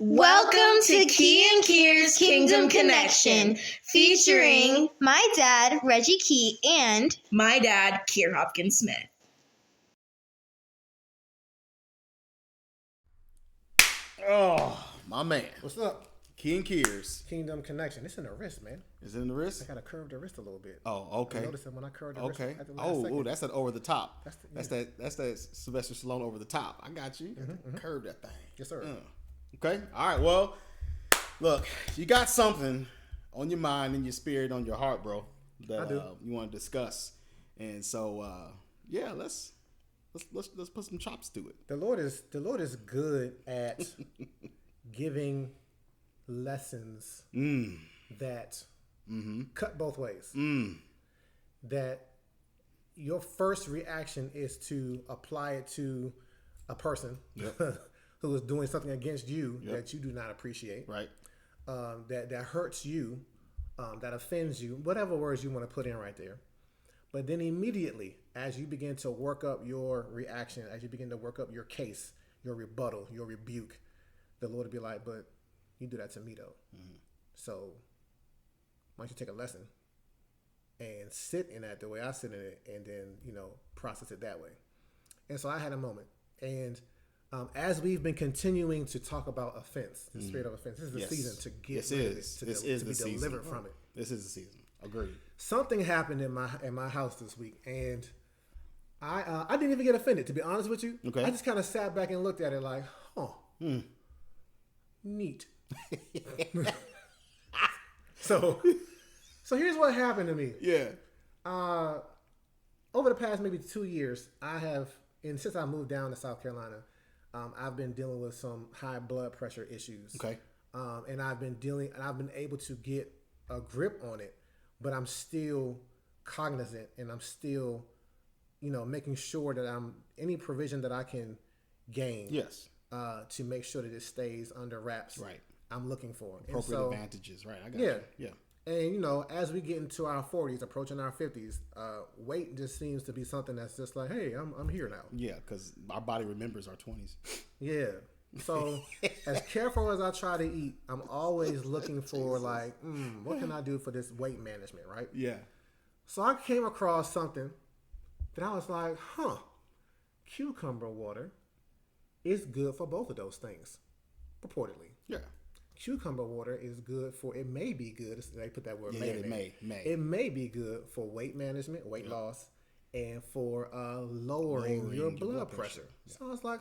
Welcome to Key and Kier's Kingdom Connection, featuring my dad, Reggie Key, and my dad, Kier Hopkins Smith. Oh, my man. What's up? Key and Kier's Kingdom Connection. It's in the wrist, man. Is it in the wrist? I gotta curve the wrist a little bit. Oh, okay. I noticed that when I curved the wrist. Okay. At the last second. Oh, that's that over the top. That's That's that Sylvester Stallone over the top. I got you. Curve that thing. Yes, sir. Okay. All right. Well, look, you got something on your mind and your spirit, on your heart, bro, that you want to discuss, and so yeah, let's put some chops to it. The Lord is good at giving lessons that cut both ways. That your first reaction is to apply it to a person who is doing something against you that you do not appreciate, right? That hurts you, that offends you, whatever words you want to put in right there. But then immediately, as you begin to work up your reaction, as you begin to work up your case, your rebuttal, your rebuke, the Lord will be like, but you do that to me though. So why don't you take a lesson and sit in that the way I sit in it, and then, process it that way. And so I had a moment. And as we've been continuing to talk about offense, the spirit of offense, this is the season to get rid of it, to be delivered from it. This is the season. Agreed. Something happened in my house this week, and I didn't even get offended, to be honest with you. Okay. I just kind of sat back and looked at it like, neat. So here's what happened to me. Yeah. Over the past maybe 2 years, since I moved down to South Carolina, I've been dealing with some high blood pressure issues. Okay. And I've been able to get a grip on it, but I'm still cognizant, and I'm still, making sure that any provision that I can gain. Yes. To make sure that it stays under wraps. Right. I'm looking for Appropriate advantages. Right. I got you. Yeah. And, as we get into our 40s, approaching our 50s, weight just seems to be something that's just like, hey, I'm here now. Yeah, because our body remembers our 20s. Yeah. So as careful as I try to eat, I'm always looking for like, what can I do for this weight management, right? Yeah. So I came across something that I was like, cucumber water is good for both of those things, purportedly. Yeah. Cucumber water is good for, it may be good, they put that word It may be good for weight management, weight loss, and for lowering your blood pressure. Yeah. So I was like,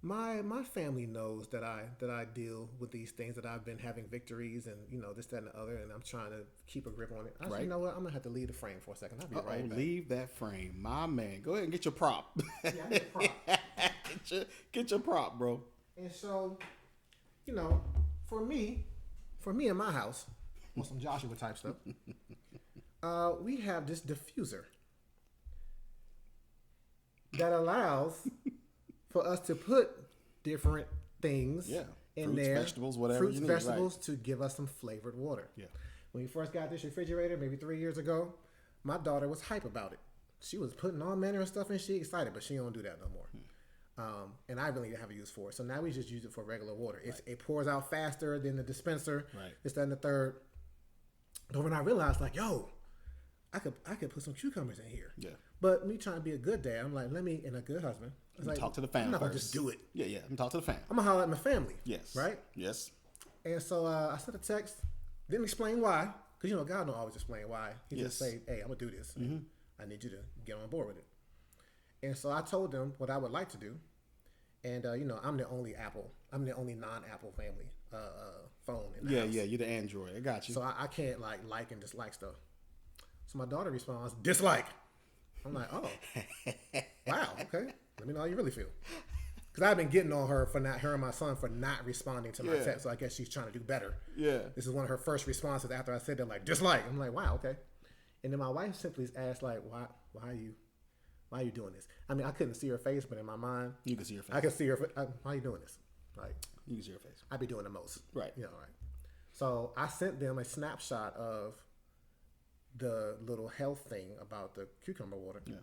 my family knows that I deal with these things, that I've been having victories and, this, that, and the other, and I'm trying to keep a grip on it. I said, you know what, I'm going to have to leave the frame for a second. I'll be right back. Leave that frame. My man. Go ahead and get your prop. Yeah, I need a prop. Get your prop, bro. And so, for me in my house, on some Joshua type stuff, we have this diffuser that allows for us to put different things in fruits, there. Vegetables, whatever Fruits, you need, vegetables, to give us some flavored water. Yeah. When we first got this refrigerator, maybe 3 years ago, my daughter was hype about it. She was putting all manner of stuff in. She excited, but she don't do that no more. And I really didn't have a use for it. So now we just use it for regular water. It pours out faster than the dispenser. Right. This, that, and the third. But when I realized, like, I could put some cucumbers in here. Yeah. But me trying to be a good dad, I'm like, and a good husband. I was like, talk to the family. I'm not gonna first. just do it. Yeah. I'm talk to the family. I'm gonna holler at my family. Yes. Right. Yes. And so I sent a text. Didn't explain why, because God don't always explain why. He just say, hey, I'm gonna do this. I need you to get on board with it. And so I told them what I would like to do. And, I'm the only non-Apple family phone in the house. Yeah, you're the Android. I got you. So I can't like and dislike stuff. So my daughter responds, dislike. I'm like, oh, wow, okay. Let me know how you really feel. Because I've been getting on her and my son for not responding to my text. So I guess she's trying to do better. Yeah. This is one of her first responses after I said that, like, dislike. I'm like, wow, okay. And then my wife simply asked, like, why are you doing this? I mean, I couldn't see her face, but in my mind, you can see her face. I could see her. Why are you doing this? Like, you can see her face. I'd be doing the most. Right. Right. So I sent them a snapshot of the little health thing about the cucumber water. Yeah.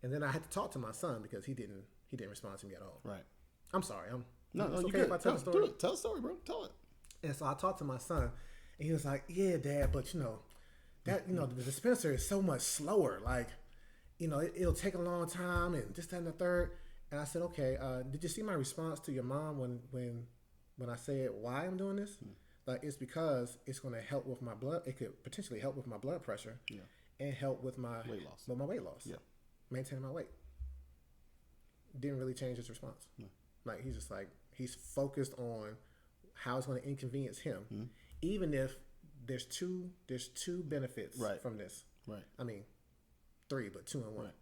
And then I had to talk to my son because he didn't respond to me at all. Right. I'm sorry. No, It's you okay good. if I tell the story? Do it. Tell the story, bro. Tell it. And so I talked to my son, and he was like, "Yeah, Dad, but the dispenser is so much slower. Like, it'll take a long time, and this, that, and the third." And I said, "Okay, did you see my response to your mom when I said why I'm doing this? Like, it's because it's going to help with my blood. It could potentially help with my blood pressure, and help with my weight loss. With my weight loss, maintaining my weight." Didn't really change his response. No. Like, he's just like, he's focused on how it's going to inconvenience him, even if there's two benefits from this. Right. I mean, 3, but 2 in 1. Right.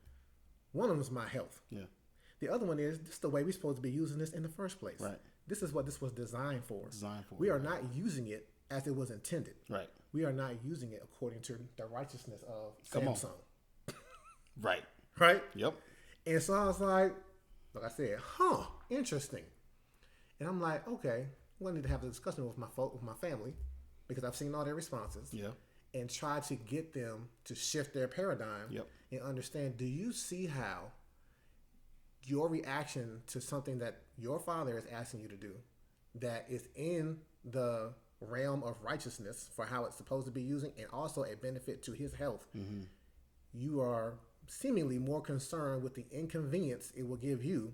One of them is my health. Yeah. The other one is, this is the way we're supposed to be using this in the first place. Right. This is what this was designed for. We are not using it as it was intended. Right. We are not using it according to the righteousness of Samsung. Right. Right? Yep. And so I was like I said, interesting. And I'm like, okay, well, I need to have a discussion with my family, because I've seen all their responses. Yeah. And try to get them to shift their paradigm. Yep. And understand, do you see how your reaction to something that your father is asking you to do, that is in the realm of righteousness for how it's supposed to be using, and also a benefit to his health, you are seemingly more concerned with the inconvenience it will give you,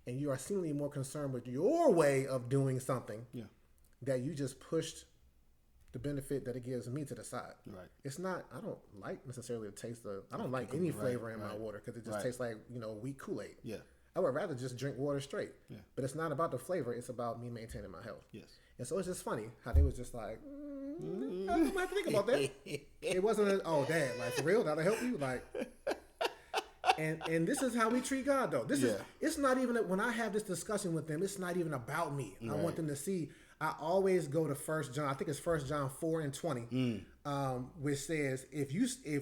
and you are seemingly more concerned with your way of doing something, that you just pushed the benefit that it gives me to the side. Right. It's not, I don't like necessarily the taste of, I don't like any flavor in my water, because it just tastes like, weak Kool-Aid. Yeah. I would rather just drink water straight. Yeah. But it's not about the flavor, it's about me maintaining my health. Yes. And so it's just funny how they was just like, I don't have to think about that. It wasn't, Dad, like, for real, that'll help you? Like, and this is how we treat God, though. This is, it's not even, when I have this discussion with them, it's not even about me. Right. I want them to see, I always go to 1 John, I think it's 1 John 4:20, which says, if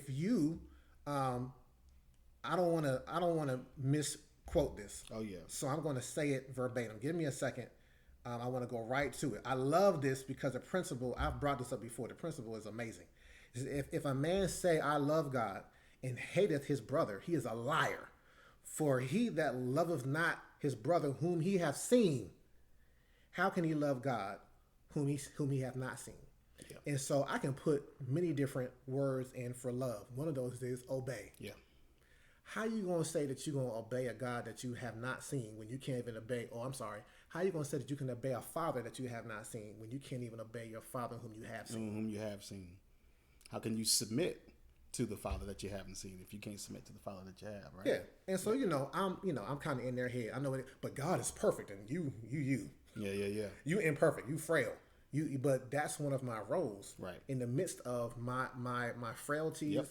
you, I don't want to misquote this. Oh yeah. So I'm going to say it verbatim. Give me a second. I want to go right to it. I love this because the principle, I've brought this up before, the principle is amazing. If a man say, I love God, and hateth his brother, he is a liar. For he that loveth not his brother whom he hath seen, how can he love God whom he hath not seen? Yeah. And so I can put many different words in for love. One of those is obey. Yeah. How you going to say that you're going to obey a God that you have not seen when you can't even obey, how you going to say that you can obey a father that you have not seen when you can't even obey your father whom you have seen? Whom you have seen. How can you submit to the father that you haven't seen if you can't submit to the father that you have, right? Yeah. And so, I'm kind of in their head. I know it, but God is perfect and you. Yeah. You imperfect, you frail. But that's one of my roles. Right. In the midst of my frailties,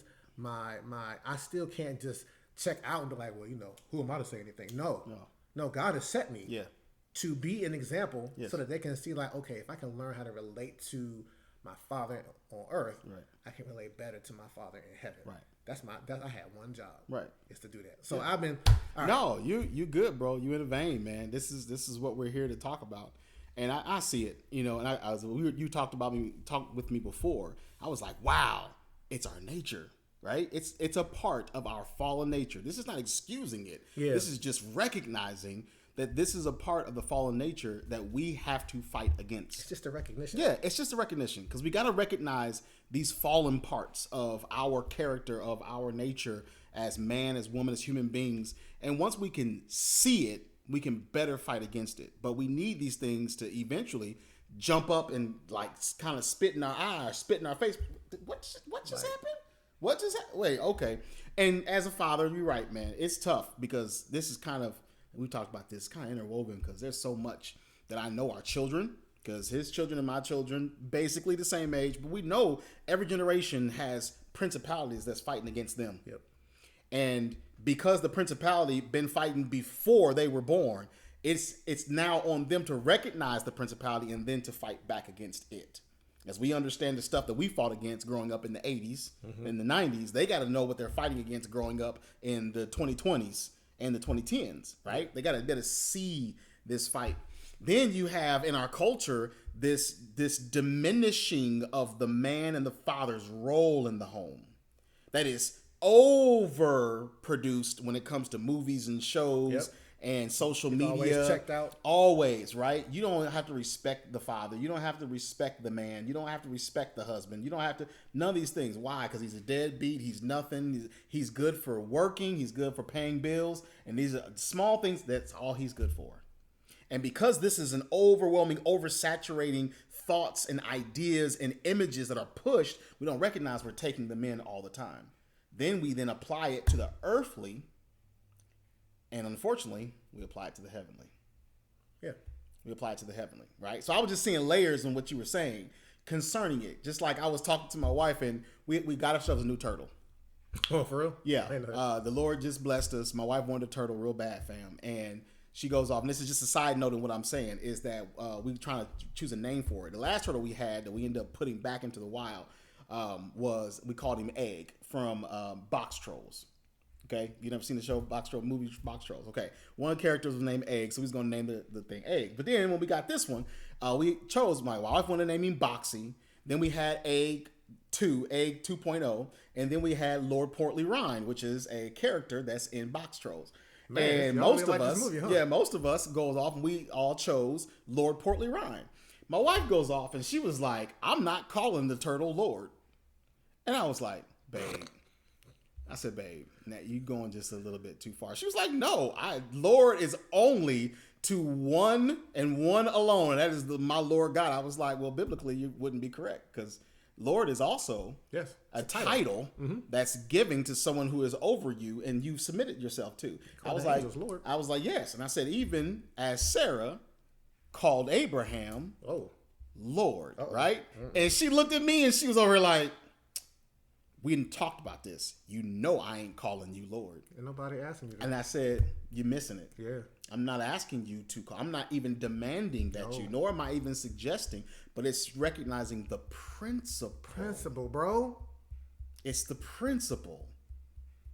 I still can't just check out and be like, well, who am I to say anything? No, God has set me to be an example so that they can see, like, okay, if I can learn how to relate to my father on earth, I can relate better to my father in heaven. Right. I had one job. Right. Is to do that. So I've been. No, you good, bro. You in the vein, man. This is what we're here to talk about. And I see it, and you talked with me before. I was like, wow, it's our nature, right? It's a part of our fallen nature. This is not excusing it. Yeah. This is just recognizing that this is a part of the fallen nature that we have to fight against. It's just a recognition. Yeah, it's just a recognition, because we got to recognize these fallen parts of our character, of our nature as man, as woman, as human beings. And once we can see it, we can better fight against it. But we need these things to eventually jump up and like kind of spit in our eye, spit in our face. What just happened? What just happened? Wait, okay. And as a father, you're right, man. It's tough because this is kind of, we talked about this, kind of interwoven, because there's so much that I know our children, because his children and my children, basically the same age, but we know every generation has principalities that's fighting against them. Yep. And because the principality been fighting before they were born, it's now on them to recognize the principality and then to fight back against it. As we understand the stuff that we fought against growing up in the 80s, in the 90s, they got to know what they're fighting against growing up in the 2020s and the 2010s, right? They got to see this fight. Then you have in our culture this diminishing of the man and the father's role in the home. That is overproduced when it comes to movies and shows and social He's media. always checked out. Always, right? You don't have to respect the father. You don't have to respect the man. You don't have to respect the husband. You don't have to, none of these things. Why? Because he's a deadbeat. He's nothing. He's good for working. He's good for paying bills. And these are small things. That's all he's good for. And because this is an overwhelming, oversaturating thoughts and ideas and images that are pushed, we don't recognize we're taking them in all the time. Then we then apply it to the earthly. And unfortunately, we apply it to the heavenly. Yeah. We apply it to the heavenly, right? So I was just seeing layers in what you were saying concerning it. Just like I was talking to my wife, and we got ourselves a new turtle. Oh, for real? Yeah. The Lord just blessed us. My wife wanted a turtle real bad, fam. And she goes off, and this is just a side note in what I'm saying, is that we were trying to choose a name for it. The last turtle we had that we ended up putting back into the wild was, we called him Egg from Box Trolls. Okay, you never seen the show Box Trolls, movie Box Trolls. Okay, one of the characters was named Egg, so he's going to name the thing Egg. But then when we got this one, we chose, my wife wanted to name him Boxy. Then we had Egg 2.0, and then we had Lord Portly Rhine, which is a character that's in Box Trolls. Man, and y'all most really of like us, this movie, huh? yeah, most of us goes off, and we all chose Lord Portly Rhine. My wife goes off, and she was like, "I'm not calling the turtle Lord," and I was like, "Babe." I said, "Babe, now you going just a little bit too far." She was like, "No, Lord is only to one and one alone, and that is my Lord God." I was like, "Well, biblically, you wouldn't be correct, because Lord is also a title that's given to someone who is over you and you've submitted yourself to." I was like, "Yes," and I said, "Even as Sarah called Abraham, Lord," right? And she looked at me and she was over here like, "We didn't talked about this. You know I ain't calling you Lord." And nobody asking you that. And I said, "You're missing it. Yeah. I'm not asking you to call. I'm not even demanding that you, nor am I even suggesting, but it's recognizing the principle. Principle, bro. It's the principle.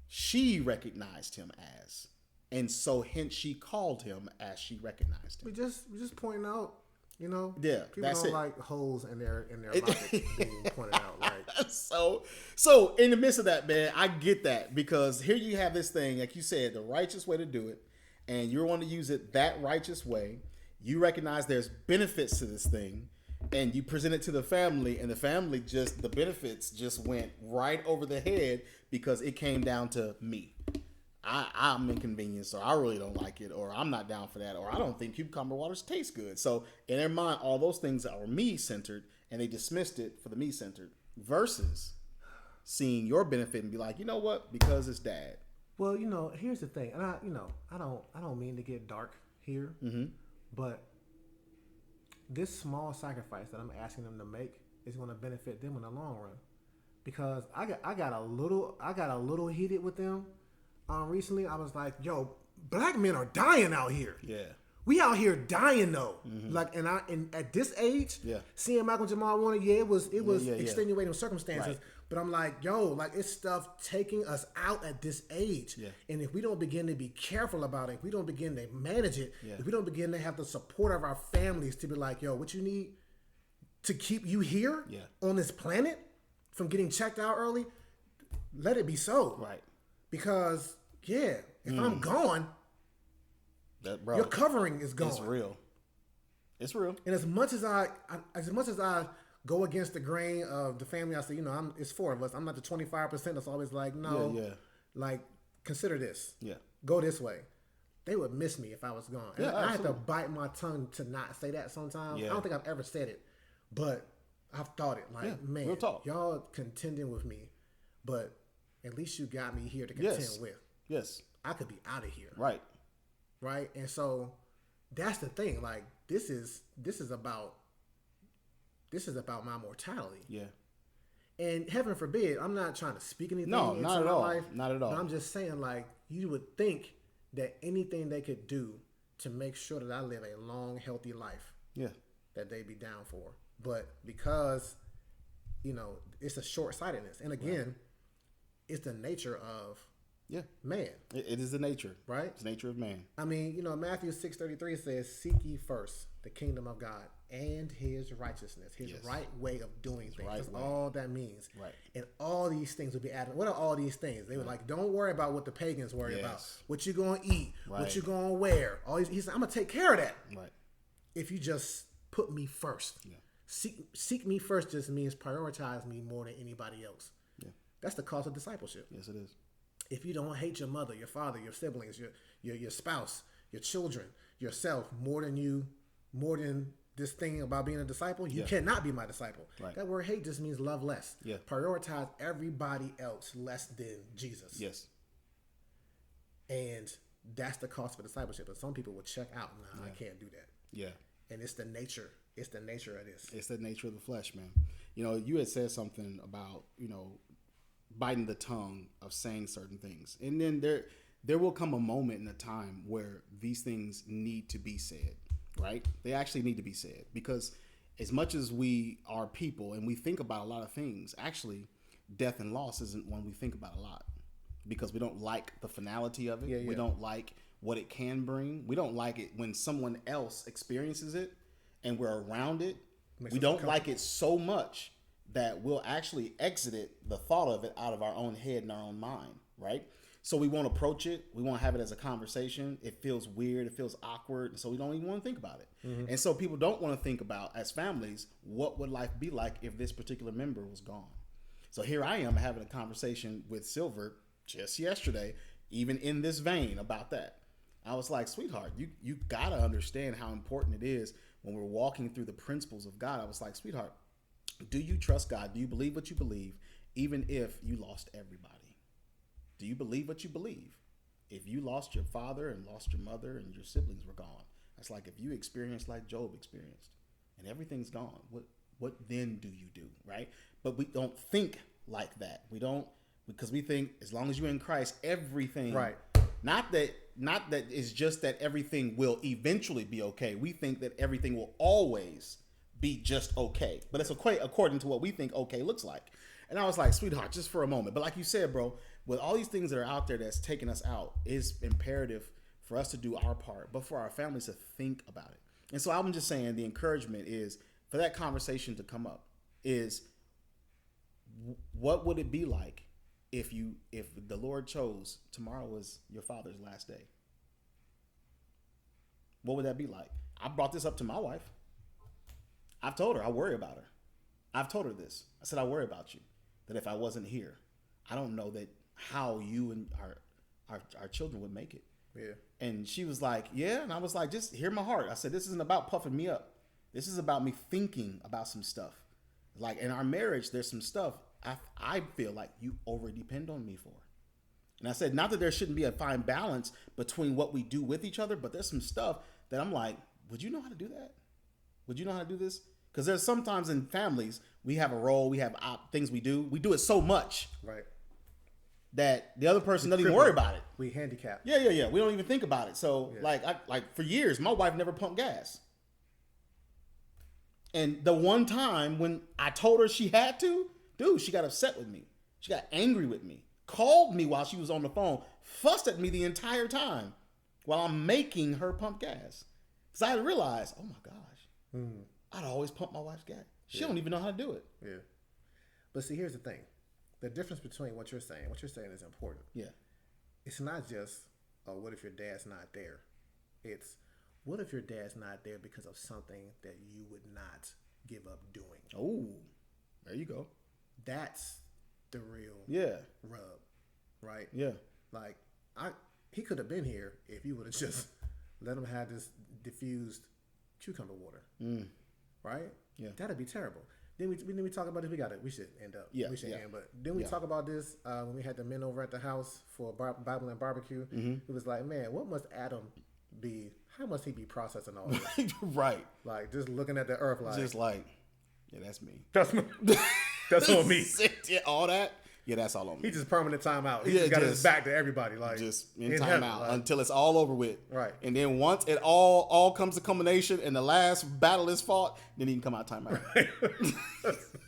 She recognized him as. And so hence she called him as she recognized him. We just pointing out, you know, Yeah, people that's don't it. like holes in their logic being pointed out. Like, So in the midst of that, man, I get that, because here you have this thing, like you said, the righteous way to do it, and you want to use it that righteous way. You recognize there's benefits to this thing, and you present it to the family, and the family the benefits just went right over the head because it came down to me. I'm inconvenienced, or I really don't like it, or I'm not down for that, or I don't think cucumber waters taste good. So in their mind, all those things are me-centered, and they dismissed it for the me-centered, versus seeing your benefit and be like, "You know what? Because it's dad." well, you know, here's the thing, and I don't mean to get dark here, but this small sacrifice that I'm asking them to make is going to benefit them in the long run, because I got a little heated with them. Recently, I was like, "Yo, black men are dying out here. Yeah. We out here dying though." Like, and at this age, seeing Malcolm Jamal Warner, it was extenuating circumstances. Right. But I'm like, yo, like, it's stuff taking us out at this age. Yeah. And if we don't begin to be careful about it, if we don't begin to manage it, Yeah. if we don't begin to have the support of our families to be like, "Yo, what you need to keep you here on this planet from getting checked out early, let it be so." Right. Because, if I'm gone, your covering is gone. It's real. It's real. And as much as I go against the grain of the family, I say, it's four of us. I'm not the 25% that's always like, no, like, consider this. Yeah. Go this way. They would miss me if I was gone. And Yeah, I had to absolutely. bite my tongue to not say that sometimes. Yeah. I don't think I've ever said it, but I've thought it. Like, man, real talk. y'all contending with me, but at least you got me here to contend with. Yes. I could be out of here. Right. Right. And so that's the thing. Like, this is about my mortality. Yeah. And heaven forbid, I'm not trying to speak anything No, into not at my all. life. Not at all. But I'm just saying, like, you would think that anything they could do to make sure that I live a long, healthy life, that they'd be down for. But because, it's a short-sightedness. And again, it's the nature of man. It is the nature. Right? It's the nature of man. I mean, Matthew 6:33 says, "Seek ye first the kingdom of God and his righteousness, his right way of doing things. Right That's way. all that means. Right. And all these things will be added. What are all these things? They were like, don't worry about what the pagans worry about. What you going to eat, what you going to wear. All these, he said, I'm going to take care of that. Right. If you just put me first. Yeah. Seek me first just means prioritize me more than anybody else. Yeah. That's the cost of discipleship. Yes, it is. If you don't hate your mother, your father, your siblings, your spouse, your children, yourself more than this thing about being a disciple, you cannot be my disciple. Right. That word hate just means love less. Yeah. Prioritize everybody else less than Jesus. Yes. And that's the cost for discipleship. And some people will check out. Nah, I can't do that. Yeah. And it's the nature. It's the nature of this. It's the nature of the flesh, man. You know, you had said something about, biting the tongue of saying certain things. And then there will come a moment in a time where these things need to be said, right? They actually need to be said, because as much as we are people and we think about a lot of things, actually death and loss isn't one we think about a lot, because we don't like the finality of it. Yeah. We don't like what it can bring. We don't like it when someone else experiences it and we're around it. We don't like it so much that we'll actually exit the thought of it out of our own head and our own mind, right? So we won't approach it. We won't have it as a conversation. It feels weird. It feels awkward. So we don't even want to think about it. Mm-hmm. And so people don't want to think about, as families, what would life be like if this particular member was gone? So here I am having a conversation with Silver just yesterday, even in this vein about that. I was like, sweetheart, you got to understand how important it is when we're walking through the principles of God. I was like, sweetheart, do you trust God? Do you believe what you believe, even if you lost everybody? Do you believe what you believe? If you lost your father and lost your mother and your siblings were gone, that's like if you experienced like Job experienced and everything's gone, what then do you do, right? But we don't think like that. We don't, because we think as long as you're in Christ, everything, right? Not that it's just that everything will eventually be okay. We think that everything will always be just okay. But it's according to what we think okay looks like. And I was like, sweetheart, just for a moment. But like you said, bro, with all these things that are out there that's taking us out, it's imperative for us to do our part, but for our families to think about it. And so I'm just saying the encouragement is for that conversation to come up is, what would it be like if the Lord chose tomorrow was your father's last day? What would that be like? I brought this up to my wife. I've told her I worry about her. I've told her this. I said, I worry about you. That if I wasn't here, I don't know that how you and our children would make it. Yeah. And she was like, yeah. And I was like, just hear my heart. I said, this isn't about puffing me up. This is about me thinking about some stuff. Like in our marriage, there's some stuff I feel like you over depend on me for. And I said, not that there shouldn't be a fine balance between what we do with each other, but there's some stuff that I'm like, would you know how to do that? Would you know how to do this? Because there's sometimes in families, we have a role, we have things we do it so much. Right. That the other person doesn't even worry about it. We handicap. Yeah. We don't even think about it. So like for years, my wife never pumped gas. And the one time when I told her she had to, dude, she got upset with me. She got angry with me. Called me while she was on the phone, fussed at me the entire time while I'm making her pump gas. Because I had realized, oh my gosh, I'd always pump my wife's gas. She don't even know how to do it. Yeah. But see, here's the thing. The difference between what you're saying is important. Yeah. It's not just, oh, what if your dad's not there? It's, what if your dad's not there because of something that you would not give up doing? Oh, there you go. That's the real rub, right? Yeah. Like, he could have been here if you would have just let him have this diffused cucumber water, right? Yeah. That'd be terrible. Then we talk about this. We should end up. Yeah. We should end. But then we talk about this when we had the men over at the house for Bible and barbecue. Mm-hmm. It was like, man, what must Adam be? How must he be processing all this? Right. Like just looking at the earth, like just like, yeah, that's me. That's me. That's on me. Yeah, all that. Yeah, that's all on me. He just permanent timeout. He just got his back to everybody, like just in timeout like, until it's all over with. Right. And then once it all comes to culmination and the last battle is fought, then he can come out timeout.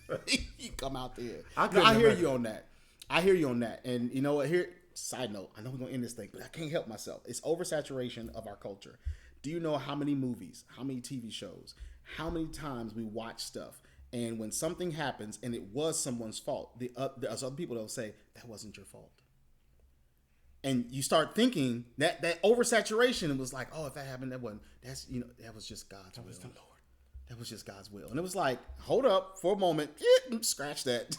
Right. He come out there. I hear you on that. And you know what? Here, side note. I know we're gonna end this thing, but I can't help myself. It's oversaturation of our culture. Do you know how many movies, how many TV shows, how many times we watch stuff, and when something happens and it was someone's fault, there's other people that'll say that wasn't your fault. And you start thinking that oversaturation was like, oh, if that happened, that was just God's will. The Lord. That was just God's will. And it was like, hold up for a moment, scratch that.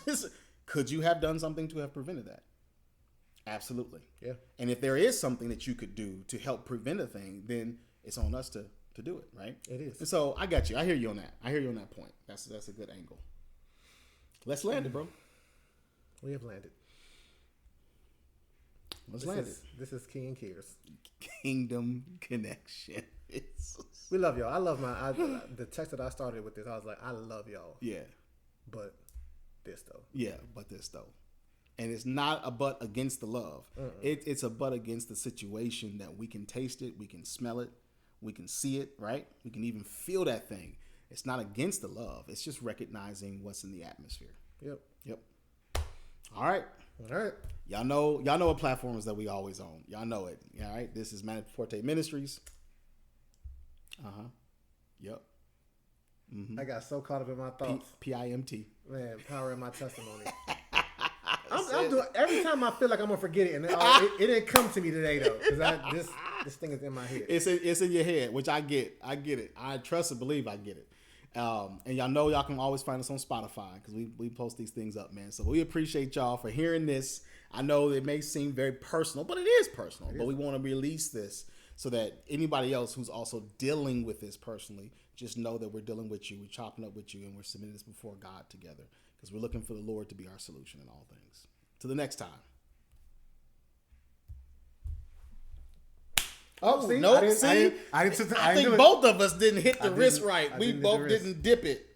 Could you have done something to have prevented that? Absolutely. Yeah. And if there is something that you could do to help prevent a thing, then it's on us to do it, right? It is. And so I got you. I hear you on that. I hear you on that point. That's a good angle. Let's land it, bro. We have landed. Let's land it. This is King and Kiers. Kingdom Connection. We love y'all. I love the text that I started with this. I was like, I love y'all. Yeah. But this though. Yeah, but this though. And it's not a but against the love. It's a but against the situation that we can taste it, we can smell it, we can see it, right? We can even feel that thing. It's not against the love. It's just recognizing what's in the atmosphere. Yep. All right. Y'all know what platforms that we always own. Y'all know it. All right. This is Forti Ministries. Yep. Mm-hmm. I got so caught up in my thoughts. PIMT. Man, power in my testimony. I'm doing every time I feel like I'm gonna forget it, and it didn't come to me today though, because this thing is in my head. It's in your head, which I get it. I trust and believe I get it. And y'all know y'all can always find us on Spotify because we post these things up, man. So we appreciate y'all for hearing this. I know it may seem very personal, but it is personal. But we want to release this so that anybody else who's also dealing with this personally just know that we're dealing with you, we're chopping up with you, and we're submitting this before God together because we're looking for the Lord to be our solution in all things. Till the next time. Oh, see? No, I think both of us didn't hit the wrist right. We both didn't dip it.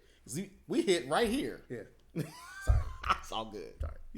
We hit right here. Yeah. Sorry. It's all good. Sorry. Yeah.